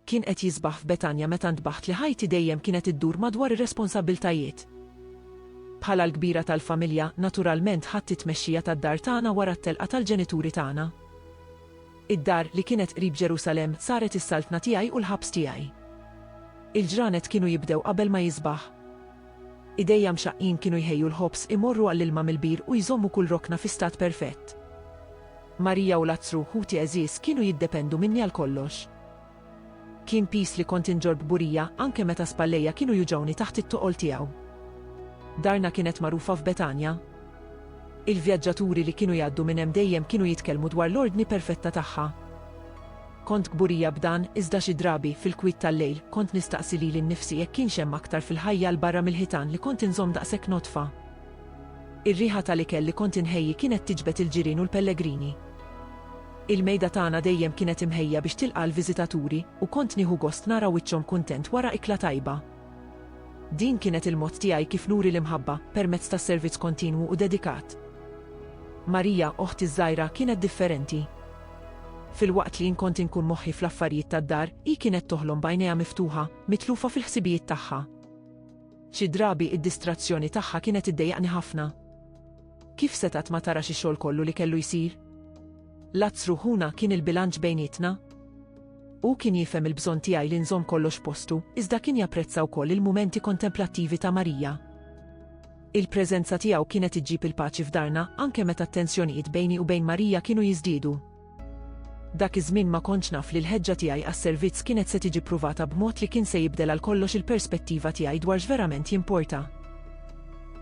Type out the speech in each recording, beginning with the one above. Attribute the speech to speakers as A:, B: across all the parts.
A: Kien qed jisbaħ f'Betanja meta ntbaħt li ħajti dejjem kienet iddur madwar ir-responsabbiltajiet. Bħala l-kbira tal-familja, naturalment ħadd it-tmexxija tad-dar tagħna wara t-telqa tal-ġenituri tagħna. Id-dar li kienet qrib Ġerusalemm saret is-saltna tiegħi u l-ħabs tiegħi. Il-ġranet kienu jibdew qabel ma jisbaħ. Idejja mxaqqin kienu jħejju l-ħobs imorru għall-ilma mill-bir u jżommu kull rokna fi stat perfett. Marija u Lazzru, ħuti eżis, kienu jiddependu minni għal kollox. Kien pis li kont inġorb burija anke meta spallejja kienu juġawni taħt it-toqol tiegħu. Darna kienet magħrufa f'Betanja. Il-vjaġġaturi li kienu jgħaddu minn hemm dejjem kienu jitkellmu dwar l-ordni perfetta tagħha. Kont kburija b'dan, iżda xi drabi fil-kwiet tal-lejl kont nistaqsi lili nnifsi jekk kienx hemm aktar fil-ħajja l barra mill-ħitan li kont inżomm daqshekk notfa. Ir-riħa tal-ikel li kont inħejji kienet tiġbed il-ġirien u l-pellegrini. Il-mejda tagħna dejjem kienet imħejja biex tilqa' l-viżitaturi u kont nieħu gost nara wiċċhom kuntent wara ikla tajba. Din kienet il-mod tiegħi kif nuri l-imħabba permezz tas servizz kontinwu u dedikat. Marija, oħti żgħira, kienet differenti. Fil-waqt li kont inkun moħħi fl-affarijiet tad-dar, hi kienet toħlom bajnejha miftuħa, mitlufa fil-ħsibijiet tagħha. Xi drabi id-distrazzjoni tagħha kienet iddejjaqni ħafna. Kif setat ma tara xi xogħol kollu li kellu jsir? Lazzru ħuna kien il-bilanċ bejnietna. U kien jifhem il-bżonn tiegħi li nżomm kollox postu, iżda kien japprezza wkoll il-mumenti kontemplattivi ta' Marija. Il-preżenza tiegħu kienet iġġib il-paċi f'darna anke meta t-tensjonijiet bejni u bejn Marija kienu jiżdiedu. Dak iż-żmien ma kontx naf li l-ħeġġa tiegħi għas-servizz kienet se tiġi pruvata b'mod li kien se jibdel għal kollox il-perspettiva tiegħi dwar x'verament jimporta.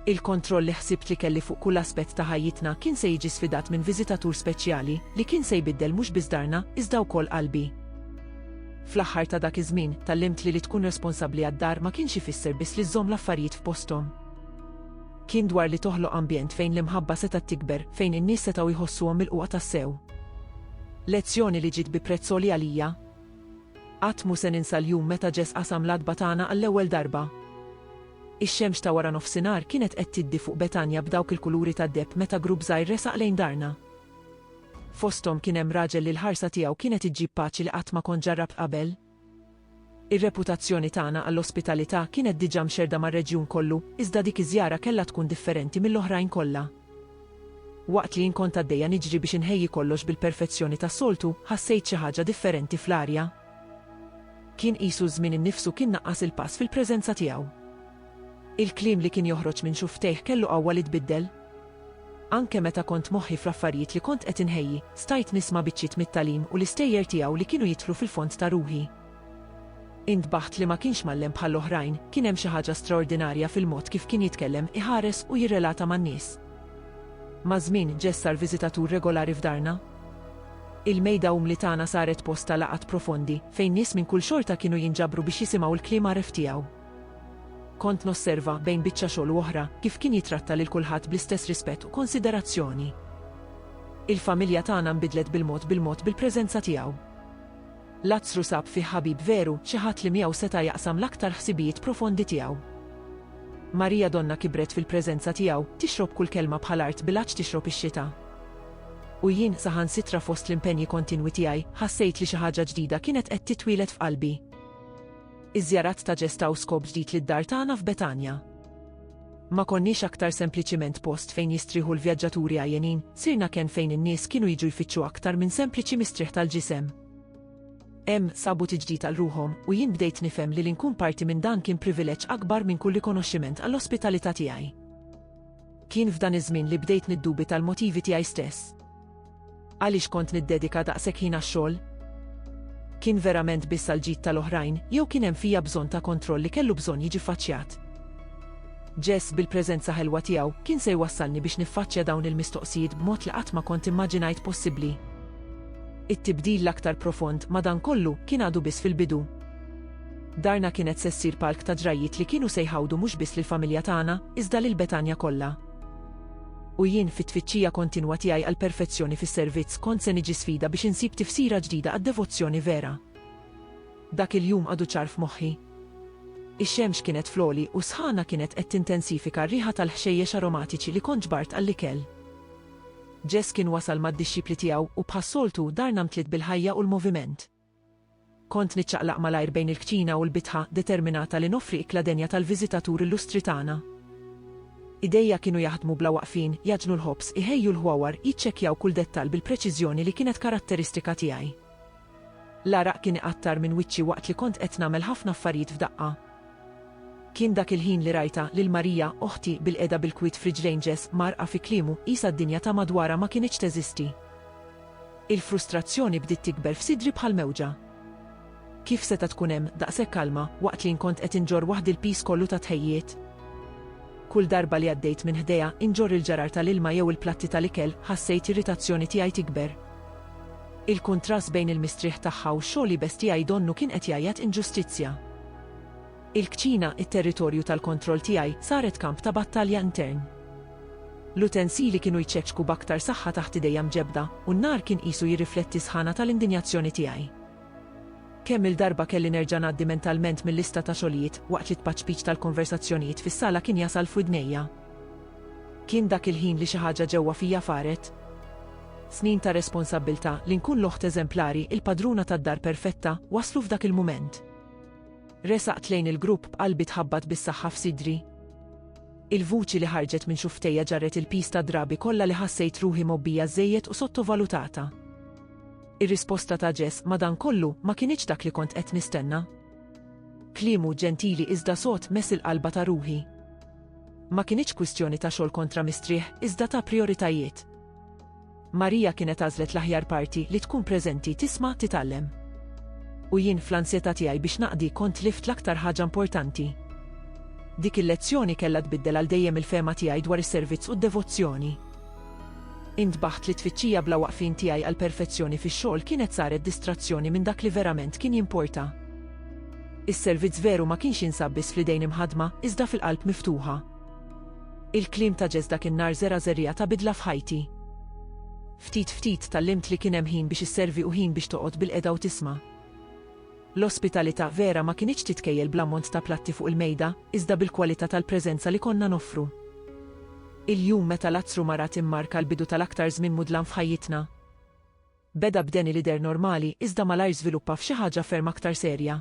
A: Il-kontroll li ħsibt li kelli fuq kull aspett ta' ħajjitna kien se jiġi sfidat minn viżitatur speċjali li kien se jbiddel mhux biss darna iżda wkoll qalbi. Fl-aħħar ta' dak iż-żmien tallimt li tkun responsabbli għad-dar ma kienx ifisser biss li żżomm l-affarijiet f'posthom. Kien dwar li toħloq ambjent fejn l-imħabba setgħu tikber, fejn in-nies setgħu jħossuhom milquqa tas-sew. Lezzjoni li ġiet bi prezz għoli għalija. Qatt mhu se ninsa l-jum meta ġes qasam l-adba tagħna għall-ewwel darba. Ix-xemx ta' wara nofsinhar kienet qed tiddi fuq Betanja b'dawk il-kuluri tad-deb meta grupp żgħir resaq lejn darna. Fosthom kien hemm raġel li l-ħarsa tiegħu kienet iġġib paċi li qatt ma kont ġarrab qabel. Ir-reputazzjoni tagħna għall-ospitalità kienet diġà mxerda mar-reġjun kollu, iżda dik iż-żjara kellha tkun differenti mill-oħrajn kollha. Waqt li kont għaddejja niġri biex inħejji kollox bil-perfezzjoni tas-soltu, ħassejt xi ħaġa differenti fl-arja. Kien qisu żmien innifsu kien naqqas il-pass fil-preżenza tiegħu. Il-kliem li kien joħroġ minn xuftejh kellu qawwa li tbiddel. Anke meta kont moħħi fl-affarijiet li kont qed inħejji, stajt nisma' biċċiet mit-tagħlim u l-istejjer tiegħu li kienu jidħlu fil-fond ta' ruħi. Intbaħt li ma kienx mallem bħal oħrajn, kien hemm xi ħaġa straordinarja fil-mod kif kien jitkellem, iħares u jirrelata man-nies. Ma' żmien ġessar viżitatur regolari f'darna. Il-mejda li tagħna saret post ta' laqat profondi, fejn nies minn kull xorta kienu jinġabru biex jisimgħu l-kliem għaref tiegħu. Kont nosserva bejn biċċa xogħol u oħra kif kien jitratta lil kulħadd bl-istess rispett u konsiderazzjoni. Il-familja tagħna nbidlet bil-mod bil-preżenza tiegħu. Lazzru sab fih ħabib veru, xi ħadd li miegħu seta' jaqsam l-aktar ħsibijiet profondi tiegħu. Marija donna kibret fil-preżenza tiegħu, tixrob kull kelma bħal art bil-għaġġ tixrob ix-xita. U jien saħansitra fost l-impenji kontinwi tiegħi, ħassejt li xi ħaġa ġdida kienet qed titwieled f'qalbi. Iż-żjarat ta' ġestaw skop ġdid lid-dar tagħna f'Betanja. Ma konniex aktar sempliċiment post fejn jistrieħu l-vjaġġaturi għajjenin, sirna kien fejn in-nies kienu jiġu jfittxu aktar minn sempliċi mistrieħ tal-ġisem. Hemm sabu tiġdid għal ruhom u jien bdejt nifhem li nkun parti minn dan kien privileġġ akbar minn kull rikonoxximent għall-ospitalità tiegħi. Kien f'dan iż-żmien li bdejt niddubi tal-motivi tiegħi stess. Għaliex kont niddedika daqshekk ħin għax-xogħol? Kien verament biss għall-ġid tal-oħrajn jew kien hemm fija bżonn ta' kontroll li kellu bżonn jiġi faċċjat. Jess bil-preżenza ħelwa tiegħu kien se jwassalni biex niffaċċja dawn il-mistoqsijiet b'mod li qatt ma kont immaġinajt possibbli. It-tibdil l-aktar profond madankollu kien għadu biss fil-bidu. Darna kienet se ssir palk ta' ġrajiet li kienu se jħawdu mhux biss lill-familja tagħna, iżda lil Betanja kollha. U jien fit-tfittxija kontinwa tiegħi għall perfezzjoni fis-servizz kont se niġi sfida biex insib tifsira ġdida għad-devozzjoni vera. Dak il-jum għadu ċar f'moħħi. Ix-xemx kienet floli u sħana kienet qed tintensifika r-riħa tal-ħxejjex aromatiċi li kont ġbart għall-ikel. Jess kien wasal mad-dixxipli tiegħu u bħas-soltu darna mtliet bil-ħajja u l-moviment. Kont niċċaqlaq malajr bejn il-kċina u l-bitħa determinata li noffri ikla denja tal-viżitatur illustri tagħna. Idejja kienu jaħdmu bla waqfin, jaġnu l-ħobs, iħejju l-ħwawar, jiċċekkjaw kull dettal bil-preċiżjoni li kienet karatteristika tiegħi. L-araq kien iqattar minn wiċċi waqt li kont qed nagħmel ħafna affarijiet f'daqqa. Kien dak il-ħin li rajta lil Marija, oħti bil-qeda bil-kwit f'Ridge marqa fi kliemu qisha d-dinja ta' madwara ma kienx teżisti. Il-frustrazzjoni bdiet tikber f'sidri bħal mewġa. Kif seta' tkun hemm daqshekk kalma waqt li nkont qed inġor waħdi l-pis kollu ta' tħejjiet? Kull darba li għaddejt minn ħdejja inġor il-ġarar tal-ilma jew il-platti tal-ikel ħassejt irritazzjoni tiegħi tikber. Il-kuntrast bejn il-mistrieħ tagħha u x-xogħol bes tiegħi donnu kien qed jgħajjad inġustizzja. Il-kċina, it-territorju tal-kontroll tiegħi, saret kamp ta' battalja intern. L-utensili kienu jċeċku b'aktar saħħa taħt idejja mġebda u n-nar kien qisu jirrifletti sħana tal-indinjazzjoni tiegħi. Kemm il-darba kelli nerġa' ngħaddi mentalment mill-lista ta' xogħlijiet waqt li tpaċċpiċ tal-konversazzjonijiet fis-sala kien jasal f'widnejja. Kien dak il-ħin li xi ħaġa ġewwa fija faret. Snin ta' responsabbiltà li nkun loħt eżemplari il-padruna tad-dar perfetta waslu f'dak il-mument. Resaqt lejn il-grupp b'qalbi tħabbat bis-saħħa f'sidri. Il-vuċi li ħarġet minn xuftejja ġarret il-pis ta' drabi kollha li ħassejt ruħi mobbija żejjed u sottovalutata. Ir-risposta ta' Jess madankollu ma kienx dak li kont qed nistenna. Kliemu ġentili iżda sod mess il-qalba ta' ruħi. Ma kienx kwistjoni ta' xogħol kontra mistrieħ iżda ta' prioritajiet. Marija kienet għażlet l-aħjar parti li tkun preżenti tisma' titgħallem. U jien fl-ansjetà tiegħi biex naqdi kont lift l-aktar ħaġa importanti. Dik il-lezzjoni kellha tbiddel għal dejjem il-fema tiegħi dwar is-servizz u d-devozzjoni. Intbaħt li tfittxija bla waqfin tiegħi għal perfezzjoni fix-xogħol kienet saret distrazzjoni minn dak li verament kien jimporta. Is-servizz veru ma kienx jinsab biss f'idejn imħadma iżda fil-qalb miftuħa. Il-kliem ta' Jess dak in-nar żera żerrija ta' bidla f'ħajti. Ftit tallimt li kien hemm ħin biex isservi u ħin biex toqgħod bil-qeda u tisma'. L-ospitalità vera ma kienx titkejjel bl-ammont ta' platti fuq il-mejda, iżda bil-kwalità tal-preżenza li konna noffru. Il-jum meta l-azzru marat immarka l-bidu tal-aktar żmien mudlan f'ħajjitna. Beda b'deni lider normali iżda malajr żviluppa f'xi ħaġa ferm aktar serja.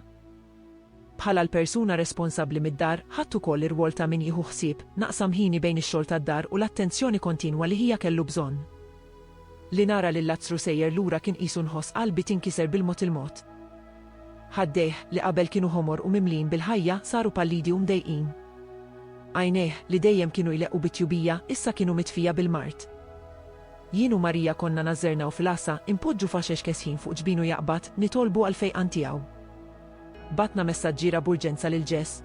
A: Bħala l-persuna responsabbli mid-dar ħadd ukoll ir-rwol ta' min jieħu ħsieb, naqsam ħini bejn ix-xogħol tad-dar u l-attenzjoni kontinwa li hija kellu bżonn. Li nara lil l-azzru sejjer lura kien qisu nħoss qalbi tinkiser bil-mod il-mod. Ħaddejh li qabel kienu ħomor u mimlin bil-ħajja saru pallidi u mdejqin. Għajnejh li dejjem kienu jleqqu bitjubija issa kienu mitfija bil-mart. Jien u Marija konna nażżernaw fil-asa impoġġu faxex kesħin fuq ġbinu jaqbad nitolbu għal fejqan tiegħu. Batna messaġġiera b'urġenza lil Jess.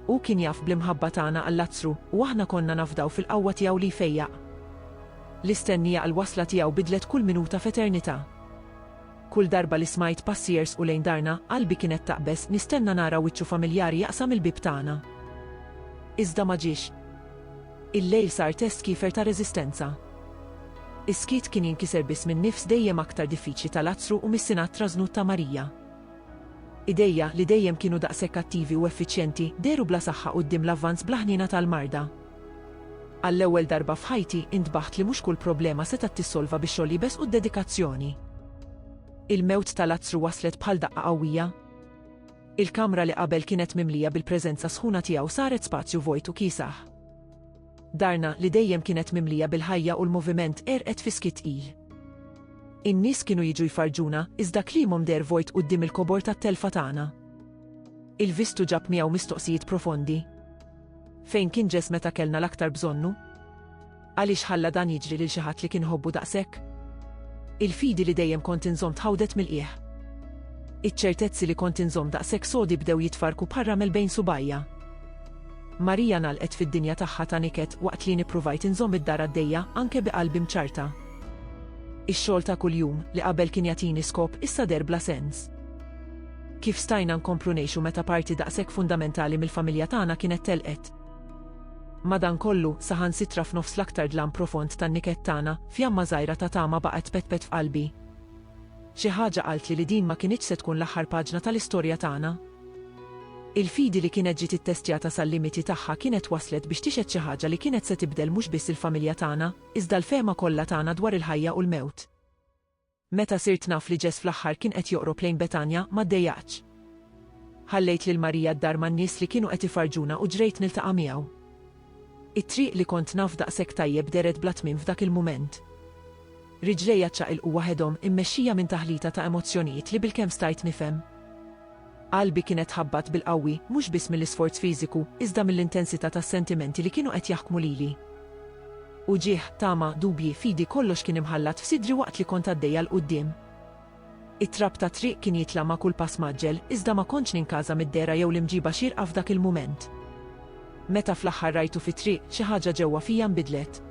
A: U kien jaf bl-imħabba tagħna għall-azzru u aħna konna nafdaw fil-qawwa tiegħu li jfejjaq. L-istennija għall-wasla tiegħu bidlet kull minuta f'eternità. Kull darba li smajt passiers u lejn darna qalbi kienet taqbes nistenna nara wiċċu familjari jaqsam il-bib tagħna. Iżda ma ġiex. Il-lejl sar test kiefer ta' reżistenza. Is-skit kien jinkiser biss minn nifs dejjem aktar diffiċli tal-azzru u mis-sinat trażnut ta' Marija. Idejja li dejjem kienu daqshekk attivi u effiċjenti deru bla saħħa quddiem l-avvanz blaħnina tal-marda. Għall-ewwel darba f'ħajti intbaħt li mhux kull problema seta' tissolva bix-xogħol jibes u d-dedikazzjoni. Il-mewt tal-azzru waslet bħal daqqa qawwija. Il-kamra li qabel kienet mimlija bil-preżenza sħuna tiegħu saret spazju vojt u kisaħ. Darna li dejjem kienet mimlija bil-ħajja u l-moviment erqet fi skit il. In-nies kienu jiġu jfarġuna iżda kliemhom der vojt quddiem il-kobor tat-telfa tagħna. Il-vistu ġab miegħu mistoqsijiet profondi. Fejn kien Jess meta kellna l-aktar bżonnu? Għaliex ħalla dan jiġri lil xi ħadd li kien ħobbu daqshekk? Il-fidi li dejjem kont inżomm tħawdet mill-qiegħ. Iċ-ċertezzi li kont inżomm daqshekk sodi bdew jitfarku bħarramel bejn subajja. Marija nalqet fid-dinja tagħha ta' niket waqt li nippruvajt inżomm id-dar għaddejja anke biqalbi mċarta. Ix-xogħol ta' kuljum li qabel kien jagħtini skop issa der bla sens. Kif stajna nkomplu ngħixu meta parti daqshekk fundamentali mill-familja tagħna kienet telqet. Madankollu saħansitra f'nofs l-aktar dlam profond tan-niket tagħna fjamma żgħira ta' tama baqgħet petpet f'qalbi. Xi ħaġa qalt li din ma kinitx se tkun l-aħħar paġna tal-istorja tagħna. Il-fidi li kienet ġiet ittestjata sal-limiti tagħha kienet waslet biex tixed xi ħaġa li kienet se tibdel mhux biss il-familja tagħna, iżda l-fehma kollha tagħna dwar il-ħajja u l-mewt. Meta sirt naf li Jess fl-aħħar kien qed joqrob lejn Betanja ma ddejjaqx. Ħallejt lil Marija d-dar man-nies li kienu qed ifarġuna u ġrejt niltaqa' miegħu. It-triq li kont naf daqshekk tajjeb deret bla tmiem f'dak il-mument. Riġlejja ċaqilqu waħedhom immexxija minn taħlita ta' emozzjonijiet li bilkemm stajt nifhem. Qalbi kienet ħabbat bil-qawwi mhux biss mill-isforz fiżiku, iżda mill-intensità tas-sentimenti li kienu qed jaħkmu lili. U ġieħ tama, dubji, fidi kollox kien imħallat f'sidri waqt li kont għaddejja l quddiem. It-trab ta' triq kien jitla ma' kull pass maġġel, iżda ma kontx ninkaża mid-dera jew l-imġiba xierqa f'dak il-mument. Meta fl-aħħar rajtu fit-triq xi ħaġa ġewwa fija nbidlet.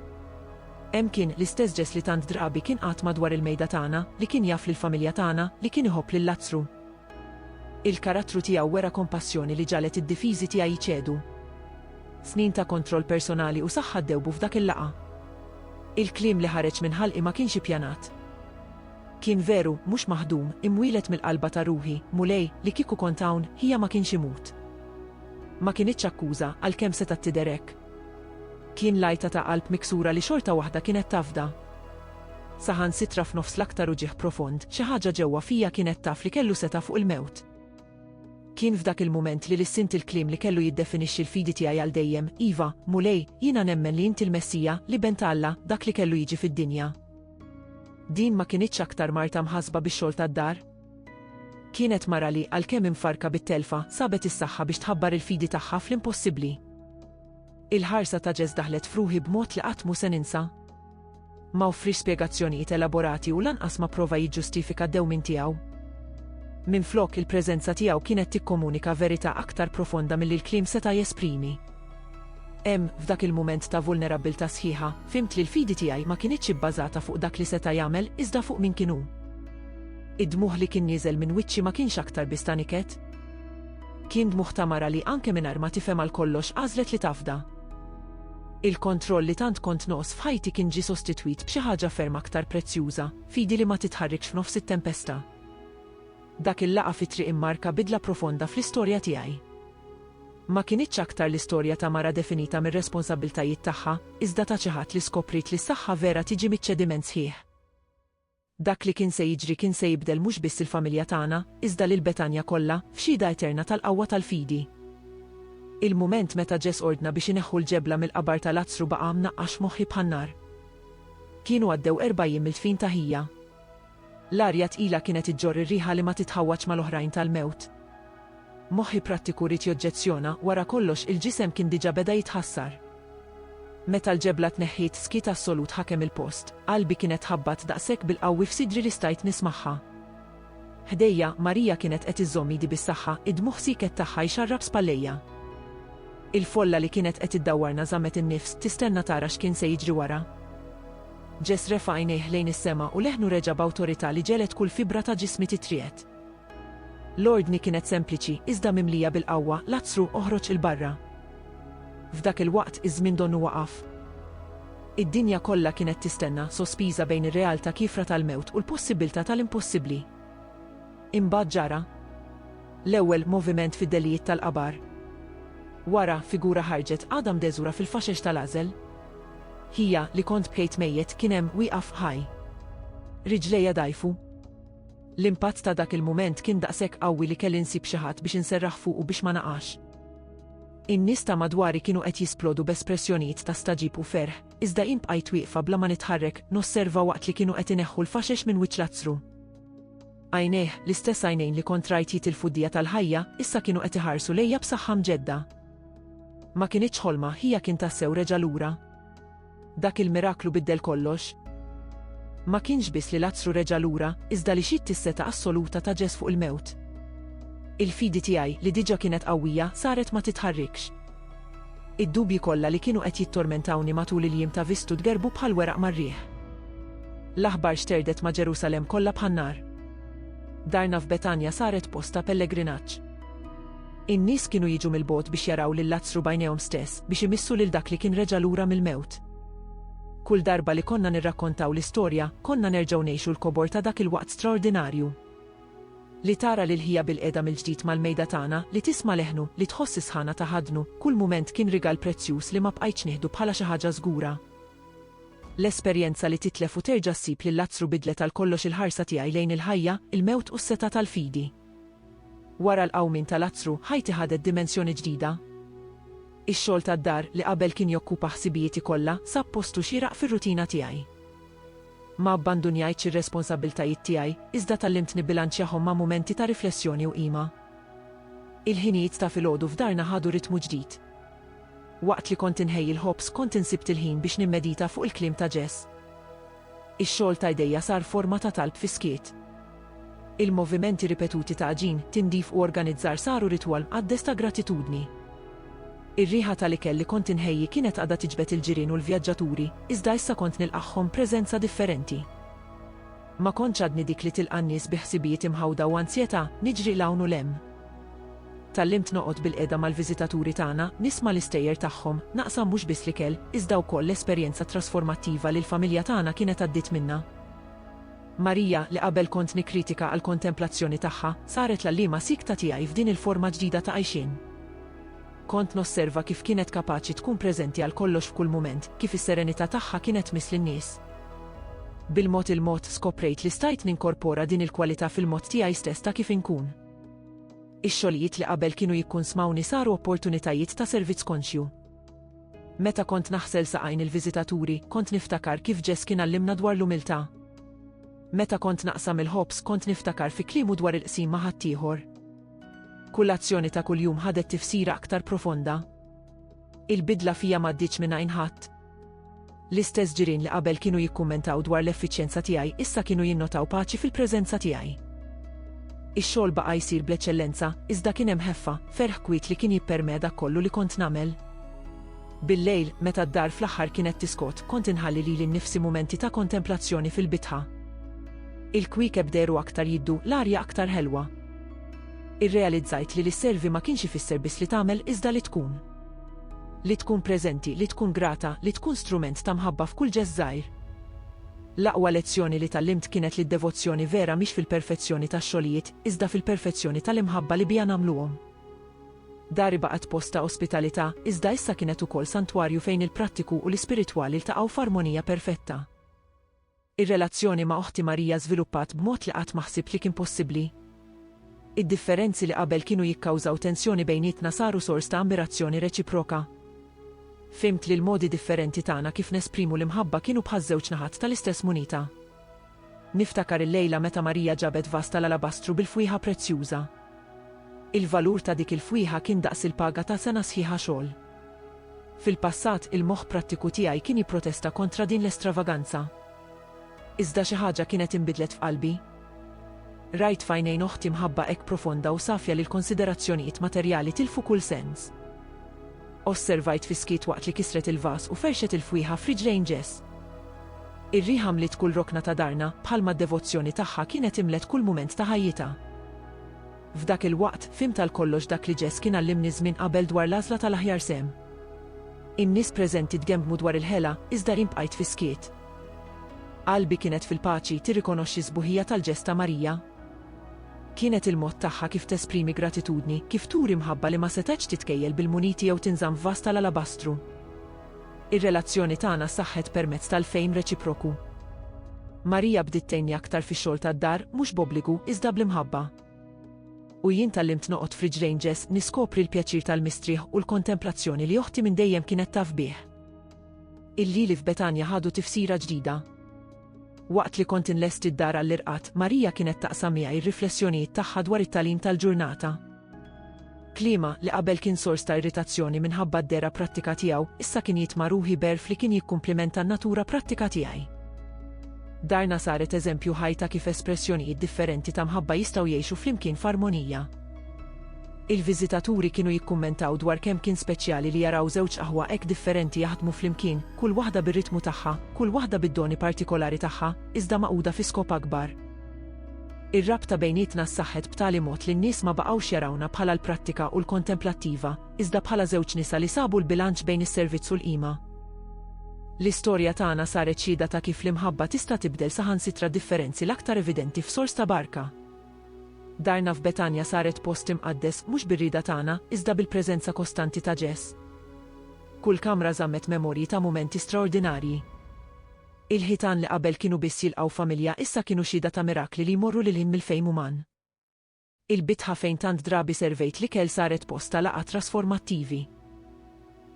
A: Hemm kien l-istess Jess li tant drabi kien qatt madwar il-mejda tagħna, li kien jaf lill-familja tagħna, li kien iħobb lill-Lazzru. Il-karattru tiegħu wera kompassjoni li ġalet id-difiżi tiegħi jċedu. Snin ta' kontroll personali u saħħa ddewbu f'dak il-laqa. Il-kliem li ħareġ minn ħalqi ma kienx ippjanat. Kien veru, mhux maħdum, imwielet mill-qalba ta' ruħi, mulej li kieku kont hawn hija ma kienx imut. Ma kienitx akkuża għalkemm seta' tiderek. Kien lajta ta' qalb miksura li xorta waħda kienet tafda. Saħan sitra f'nofs l-aktar uġieħ profond, xi ħaġa ġewwa fija kienet taf li kellu seta' fuq il-mewt. Kien f'dak il-mument li lissint il-kliem li kellu jiddefinixxi l-fidi tiegħi għal dejjem, Iva, mulej, jiena nemmen li inti l-Messija li bent Alla dak li kellu jiġi fid-dinja. Din ma kienitx aktar marta mħasba bix-xogħol tad-dar? Kienet mara li għalkemm infarka bit-telfa sabet is-saħħa biex tħabbar il-fidi tagħha fl-impossibbli. Il-ħarsa ta' Jess daħlet fruħi b'mod li qatt mu se ninsa. Ma offrix spjegazzjonijiet elaborati u lanqas ma prova jiġġustifika d-dewmien tiegħu. Minflok il-preżenza tiegħu kienet tikkomunika verità aktar profonda milli l-kliem seta' jesprimi. Hemm f'dak il-mument ta' vulnerabbiltà sħiħa, fimt li l-fidi tiegħi ma kienitx ibbażata fuq dak li seta' jagħmel iżda fuq min kienu. Id-dmuħ li kien nieżel minn wiċċi ma kienx aktar biss ta' niket. Kien dmuħ ta' mara li anke mingħajr ma tifhem għal kollox għażlet li tafda. Il-kontroll li tant kont noqos f'ħajti kien ġie sostitwit b'xi ħaġa ferm aktar prezzjuża, fidi li ma titħarrikx f'nofs it-tempesta. Dak il-laqa fit-triq immarka bidla profonda fl-istorja tiegħi. Ma kienitx aktar l-istorja ta' mara definita mir-responsabbiltajiet tagħha, iżda ta' xi ħadd li skoprit li s-saħħa vera tiġi miċ-ċediment sħiħ. Dak li kien se jiġri kien se jibdel mhux biss il-familja tagħna, iżda lil Betanja kollha f'xhieda eterna tal-qawwa tal-fidi. Il-mument meta Jess ordna biex ineħħu l-ġebla mill-qabar tal-Lazzru baqa' mnaqqax moħħi bħan-nar. Kienu għaddew 40 mill-tfin ta' ħija. L-arja tqila kienet iġġorr ir-riħa li ma titħawwaġ mal-oħrajn tal-mewt. Moħħi prattiku rid joġġezzjona wara kollox il-ġisem kien diġà beda jitħassar. Meta l-ġebla tneħħiet skit assolut ħakem il-post, qalbi kienet ħabbat daqshekk bil-qawwi f'sidri li stajt nismagħha. Ħdejja Marija kienet qed iżomm idi bis-saħħa, id-dmuħ siket tagħha jxarrab spallejja. Il-folla li kienet qed iddawwarna żammet in-nifs tistenna tara x'kien se jiġri wara. Jess refa' għajnejh lejn is-sema u leħnu reġa' b'awtorità li ġelet kull fibra ta' ġismi titriet. L-ordni kienet sempliċi iżda mimlija bil-qawwa, Lazzru oħroġ il-barra. F'dak il-waqt iż-żmien donnu waqaf. Id-dinja kollha kienet tistenna sospiża bejn ir-realtà kifra tal-mewt u l-possibilità tal-impossibbli. Imbagħad ġara l-ewwel moviment fid-delijiet tal-qabar. Wara figura ħarġet għadha mdeżura fil-faxex tal-għażel. Hija li kont bkejt mejjed kien hemm wieqaf ħaj. Riġlejja dajfu. L-impatt ta' dak il-mument kien daqshekk qawwi li kelli nsib xi ħadd biex inserraħ fuqu biex ma naqax. In-nies ta' madwari kienu qed jisplodu b'espressjonijiet ta' staġib u ferħ, iżda jien bqajt wieqfa bla ma nitħarrek nosserva waqt li kienu qed ineħħu l-faxex minn wiċċ Lazzru. Għajnejh l-istess għajnejn li kont rajt jitilfu-d-dija tal-ħajja issa kienu qed iħarsu lejja b'saħħa mġedda. Ma kienitx ħolma, hija kien tassew reġa' lura. Dak il-miraklu biddel kollox. Ma kienx biss li Lazzru reġa' lura, iżda li xi tisseta assoluta ta' Jess fuq il-mewt. Il-fidi tiegħi li diġà kienet qawwija saret ma titħarrikx. Id-dubji kollha li kienu qed jittormentawni matul il-jiem ta' vistu tgerbu bħal weraq mar-riħ. L-aħbar xterdet ma' Ġerusalemm kollha bħan-nar. Darna f'Betanja saret posta pellegrinaġġ. In-nies kienu jiġu mill-bogħod biex jaraw lil Lazzru bajnejhom stess biex imissu lil dak li kien reġa' lura mill-mewt. Kull darba li konna nirrakkontaw l-istorja, konna nerġgħu ngħixu l-kobor ta' dak il-waqt straordinarju. Li tara lil ħija bil-qiegħda mill-ġdid mal-mejda tagħna, li tisma' leħnu, li tħoss is-sħana ta' ħadnu, kull mument kien rigal prezzjuż li ma bqajtx nieħdu bħala xi ħaġa żgura. L-esperjenza li titlef u terġa' ssib li Lazzru bidlet għal kollox il-ħarsa tiegħi lejn il-ħajja, il-mewt u s-seta tal-fidi. Wara l-qawmin ta' Lazzru ħajti ħadet dimensjoni ġdida. Ix-xogħol tad-dar li qabel kien jokkupa ħsibijieti kollha sab postu xieraq fir-rutina tiegħi. Ma abbandunjajtx ir-responsabbiltajiet tiegħi, iżda tallimt nibbilanċjahom ma' mumenti ta' riflessjoni u qima. Il-ħinijiet ta' filgħodu f'darna ħadu ritmu ġdid. Waqt li kont inħejji l-ħobs kont insibt il-ħin biex nimmedita fuq il-kliem ta' Jess. Ix-xogħol ta' jdejja sar forma ta' talb fi skiet. Il-movimenti ripetuti ta' ġin, tindif u organizzar saru ritwal għaddes ta' gratitudni. Ir-riħa tal-ikel li kont inħejji kienet għadha tiġbed il-ġirien u l-vjaġġaturi, iżda issa kont nilqagħhom preżenza differenti. Ma kontx għadni dik li tilqa' n-nies bi ħsibijiet imħawda u ansjetà, niġri lawn u lemm. Tallimt noqgħod bil-qiegħda mal-viżitaturi tagħna, nisma' l-istejjer tagħhom, naqsam mhux biss l-ikel, iżda wkoll l-esperjenza trasformattiva li l-familja tagħna kienet għaddiet minnha. Marija li qabel kont nikkritika għal kontemplazzjoni tagħha, saret l-allima sikta tiegħi f'din il-forma ġdida ta' għajxien. Kont nosserva kif kienet kapaċi tkun preżenti għal kollox f'kull mument, kif is-serenità tagħha kienet misl in-nies. Bil-mod il-mod skoprejt li stajt ninkorpora din il-kwalità fil-mod tiegħi stess ta' kif inkun. Ix-xogħlijiet li qabel kienu jikkunsmawni saru opportunitajiet ta' servizz konxju. Meta kont naħsel saqajn il-viżitaturi, kont niftakar kif Jess kien għallimna dwar l-umiltà. Meta kont naqsam il-ħobs kont niftakar fi kliemu dwar il-qsim ma' ħaddieħor. Kull azzjoni ta' kuljum ħadet tifsira aktar profonda. Il-bidla fija m'għaddiċ minn ħadd. L-istess ġirien li qabel kienu jikkummentaw dwar l-effiċjenza tiegħi issa kienu jinnotaw paċi fil-preżenza tiegħi. Ix-xogħol baqa' jsir bl-eċċellenza, iżda kien hemm ħeffa, ferħ kwiet li kien jippermeda kollu li kont nagħmel. Bil-lejl, meta d-dar fl-aħħar kienet tiskot, kont inħalli lili nnifsi mumenti ta' kontemplazzjoni fil-bitħa. Il-kwikeb deru aktar jiddu, l-arja aktar ħelwa. Irrealizzajt li l-servi ma kienx ifisser biss li tagħmel iżda li tkun. Li tkun preżenti, li tkun grata, li tkun strument ta' mħabba f'kull ġest żgħir. L-aqwa lezzjoni li tallimt kienet li d-devozzjoni vera mhix fil-perfezzjoni tax-xogħlijiet, iżda fil-perfezzjoni tal-imħabba li bija nagħmluhom. Dari baqgħet posta ospitalità, iżda issa kienet ukoll santwarju fejn il-prattiku u l-ispiritwali ltaqgħu f'armonija perfetta. Ir-relazzjoni ma' oħti Marija żviluppat b'mod li qatt ma ħsibt li kien possibbli. Id-differenzi li qabel kienu jikkawżaw tensjoni bejnietna saru sors ta' ammirazzjoni reċiproka. Fimt li l-modi differenti tagħna kif nesprimu l-imħabba kienu bħaż-żewġ naħat tal-istess munita. Niftakar il-lejla meta Marija ġabet vas tal-alabastru bil-fwieħa prezzjuża. Il-valur ta' dik il-fwieħa kien daqs il-paga ta' sena sħiħa xogħol. Fil-passat il-moħħ prattiku tiegħi kien jipprotesta kontra din l-estravaganza. Iżda xi ħaġa kienet inbidlet f'qalbi. Rajt f'għajnejn oħti mħabba hekk profonda u safja li l-konsiderazzjonijiet materjali tilfu kull sens. Osservajt fi skiet waqt li kisret il-vas u ferxet il-fwieħa f'riġlejn Jess. Ir-riħa mliet kull rokna ta' darna, bħalma d-devozzjoni tagħha kienet imlet kull mument ta' ħajjita. F'dak il-waqt fimt għal kollox dak li Jess kien għallimni żmien qabel dwar l-għażla tal-aħjar sem. In-nies preżenti tgembmu dwar il-ħela, iżda rinbqajt fi skiet. Qalbi kienet fil-paċi tirrikonoxxi żbuħija tal-ġest ta' Marija. Kienet il-mod tagħha kif tesprimi gratitudni, kif turi mħabba li ma setax titkejjel bil-muniti jew tinżamm f'vas tal-alabastru. Ir-relazzjoni tagħna saħħet permezz tal-fejm reċiproku. Marija bdiet tgħinni aktar fix-xogħol tad-dar mhux b'obbligu iżda bl-imħabba. U jien tallimt noqgħod f'riġlejn Jess niskopri l-pjaċir tal-mistrieħ u l-kontemplazzjoni li oħti minn dejjem kienet taf bih. Il-lili f'Betanja ħadu tifsira ġdida. Waqt li kont inlesti d-dar għall-irqat, Marija kienet taqsam miegħi r-riflessjonijiet tagħha dwar it-tagħlim tal-ġurnata. Kliema li qabel kien sors ta' irritazzjoni minħabba d-dera prattika tiegħu, issa kien jitma' ruħi berf li kien jikkumplimenta n-natura prattika tiegħi. Darna saret eżempju ħaj ta' kif espressjonijiet differenti ta' mħabba jistgħu jgħixu flimkien f'armonija. Il-viżitaturi kienu jikkummentaw dwar kemm kien speċjali li jaraw żewġ qahwa hekk differenti jaħdmu flimkien, kull waħda bir-ritmu tagħha, kull waħda bid-doni partikolari tagħha, iżda maquda fi skop akbar. Ir-rabta bejnietna ssaħħet b'tali mod li n-nies ma baqgħux jarawna bħala l-prattika u l-kontemplattiva, iżda bħala żewġ nisa li sabu l-bilanċ bejn is-servizz u l-qima. L-istorja tagħna saret xhieda ta' kif l-imħabba tista' tibdel saħansitra differenzi l-aktar evidenti f'sors ta' barka. Darna f'Betanja saret post imqaddes mhux bir-rieda tagħna, iżda bil-preżenza kostanti ta' Jess. Kull kamra żammet memorji ta' mumenti straordinarji. Il-ħitan li qabel kienu biss jilqgħu familja issa kienu xhieda ta' mirakli li jmorru lil hinn mill-fejn uman. Il-bitħa fejn tant drabi servejt l-ikel saret post ta' laqgħa trasformattivi.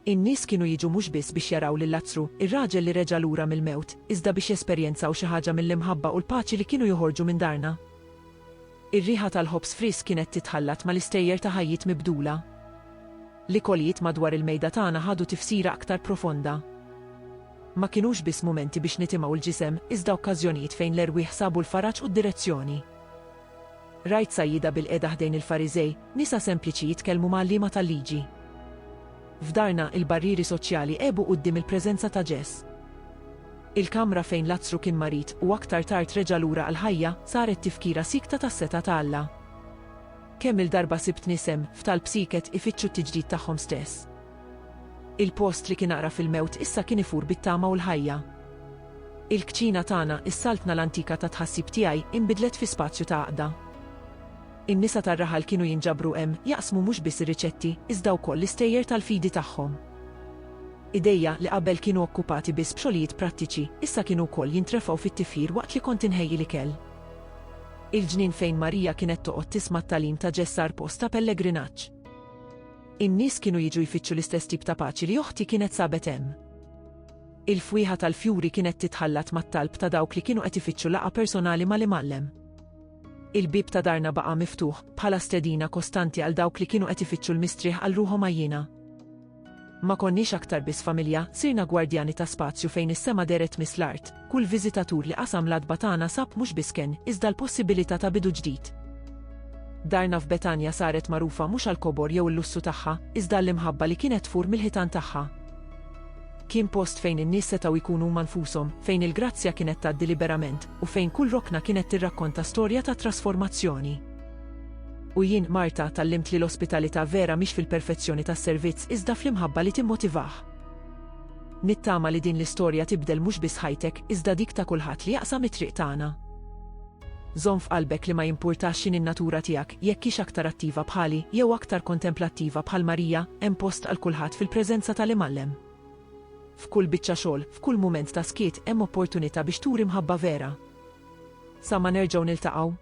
A: In-nies kienu jiġu mhux biss biex jaraw lil Lazzru, ir-raġel li reġa' lura mill-mewt, iżda biex jesperjenzaw xi ħaġa mill-imħabba u l-paċi li kienu joħorġu minn darna. Ir-riħa tal-ħobs frisk kienet titħallat mal-istejjer ta' ħajjiet mibdula. L-ikoljiet madwar il-mejda tagħna ħadu tifsira aktar profonda. Ma kinux biss mumenti biex nitimgħu l-ġisem, iżda okkażjonijiet fejn l-erwieħ sabu l-faraġġ u d-direzzjoni. Rajt sajjida bil-qeda ħdejn il-Fariżej, nisa sempliċi jitkellmu mal-liema tal-liġi. F'darna il-barrieri soċjali ebu quddiem il-preżenza ta' Ġess. Il-kamra fejn Lazzru kien marit u aktar tard reġa' lura għall-ħajja saret tifkira sikta tas-seta ta' Alla. Kemm il-darba sibt nisem f'tal psiket ifittxu t-tiġdid tagħhom stess. Il-post li kien aqra fil-mewt issa kien ifur bit-tama u l-ħajja. Il-kċina tagħna is-saltna l-antika ta' tħassib tiegħi inbidlet fi spazju ta' għaqda. In-nisa tar-raħal kienu jinġabru hemm jaqsmu mhux biss ir-riċetti, iżda wkoll l-istejjer tal-fidi tagħhom. Idejja li qabel kienu okkupati biss b'xogħlijiet prattiċi, issa kienu wkoll jintrefgħu fit-tifhir waqt li kont inħejji l-ikel. Il-ġnien fejn Marija kienet toqgħod tisma' t-tagħlim ta' Ġess sar post ta' pellegrinaġġ. In-nies kienu jiġu jfittxu l-istess tip ta' paċi li oħti kienet sabet hemm. Il-fwieħa tal-fjuri kienet titħallat mat-talb ta' dawk li kienu qed ifittxu laqgħa personali mal-imgħallem. Il-bib ta' darna baqa' miftuħ bħala stedina kostanti għal dawk li kienu qed ifittxu l-mistrieħ għal ruħhom għajjina. Ma konniex aktar biss familja, sirna gwardjani ta' spazju fejn is-sema deret miss l-art, kull viżitatur li qasam l-adba tagħna sab mhux biss kien iżda l-possibilità ta' bidu ġdid. Darna f'Betanja saret magħrufa mhux għall-kobor jew il-lussu tagħha, iżda l-imħabba li kienet tfur mill-ħitan tagħha. Kien post fejn in-nies setgħu jkunu huma nfushom, fejn il-grazzja kienet tgħaddi liberament u fejn kull rokna kienet tirrakkonta storja ta' trasformazzjoni. U jien Marta tallimt li l-ospitalità vera mhix fil-perfezzjoni tas-servizz iżda fl-imħabba li timmotivah. Nittama li din l-istorja tibdel mhux biss ħajtek iżda dik ta' kulħadd li jaqsam it-triq tagħna. Żomm f'qalbek li ma jimpurtax x'in in-natura tiegħek jekk hix aktar attiva bħali jew aktar kontemplattiva bħal Marija, hemm post għal kulħadd fil-preżenza tal-imgħallem. F'kull biċċa xogħol, f'kull mument ta' skiet hemm opportunità biex turi mħabba vera. Sa ma nerġgħu niltaqgħu.